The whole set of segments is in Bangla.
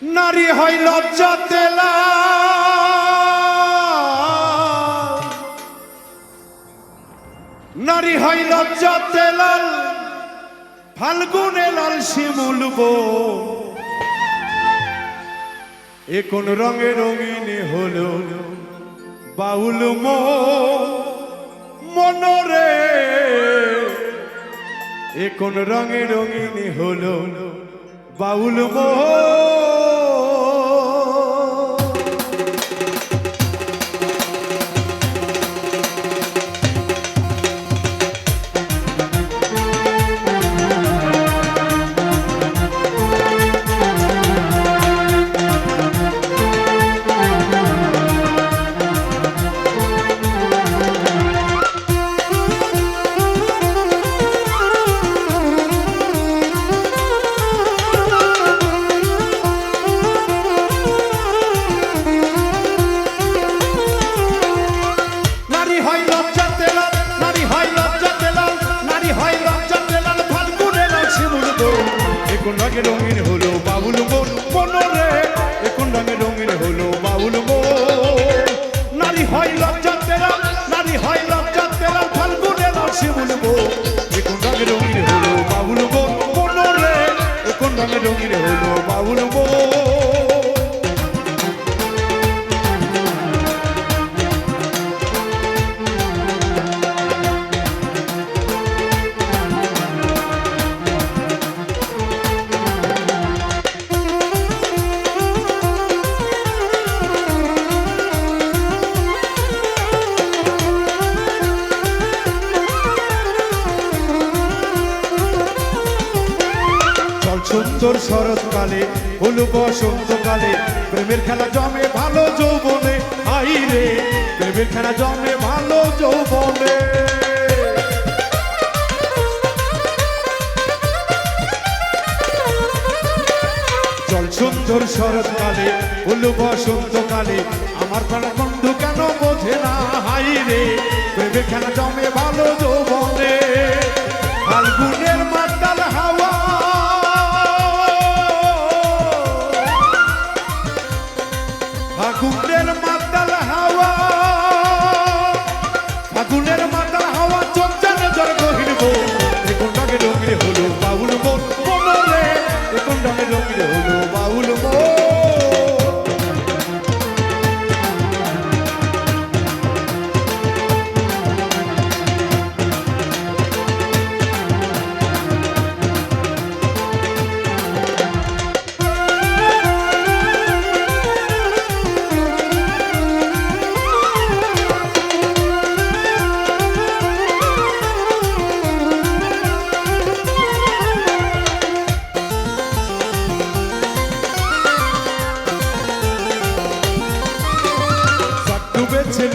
নারী হয় লজ্জাতে লাল, নারী হয় লজ্জাতে লাল, ফাল্গুনে লাল শিমুল বো। এ কোন রঙে রঙিন হলো বাউল মনরে, এ কোন রঙে রঙিন হলো বাউল রঙে রঙিন হলো বাউল মনরে, এখন রঙে রঙিন হলো বাউল নারী হয় লজ্জাতে লাল, নারী হয় লজ্জাতে লাল, ফাল্গুনে লাল শিমুল বো। এখন রঙে রঙিন হলো বাউল মনরে, এখন রঙে রঙিন হলো বাউল সুন্দর শরৎকালে হলো বসন্তকালে, প্রেমের খেলা জমে ভালো যৌবনে, আই রে প্রেমের খেলা জমে ভালো যৌবনে। চল সুন্দর শরৎকালে হলো বসন্তকালে, আমার প্রাণ বন্ধু কেন বোঝে না, হাই রে প্রেমের খেলা জমে ভালো যৌবনে। ফাল্গুনের মাতাল হাওয়া, ফাগুনের মাতাল হাওয়া, ফাগুনের মাতাল হাওয়া চলছে নজর গহিরব। এখন রঙে রঙিন হলো বাউল মনরে, এখন রঙে রঙিন হলো বাউল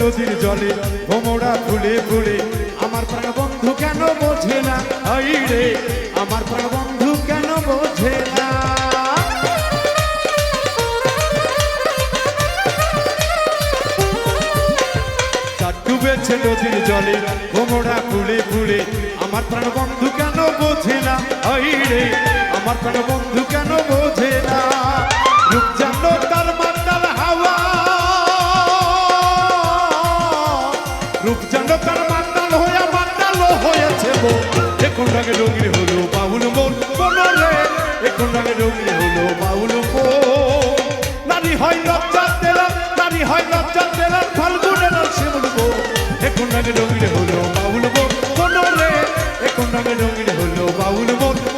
নদীর জলে ভোমরা ফুলে ফুলে, আমার প্রাণ বন্ধু কেন বোঝে না, আই রে আমার প্রাণ বন্ধু কেন বোঝে না। ডুবেছে নদীর জলে ভোমরা ফুলে ফুলে, আমার প্রাণ বন্ধু কেন বোঝে না, আই রে আমার প্রাণ বন্ধু কেন বোঝে না। রূপ জানো তার মাতাল হাওয়া, রূপ জানো তার মাতাল হইয়া মাতাল হয়েছে বো। এখন রঙে রঙিন হলো বাউল মনরে, এখন রঙে রঙিন হলো বাউল নারী হয় লজ্জাতে লাল, নারী হয় লজ্জাতে লাল, ফাল্গুনে লাল শিমুল বো। এখন রঙে রঙিন হলো বাউল মনরে, এখন রঙে রঙিন হলো বাউল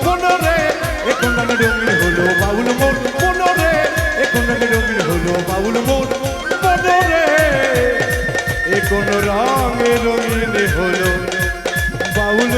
মনরে, এখন রঙে রঙিন হলো বাউল মনরে, এখন রঙে রঙিন হলো বাউল মনরে, এখন রঙে রঙিন হলো বাউল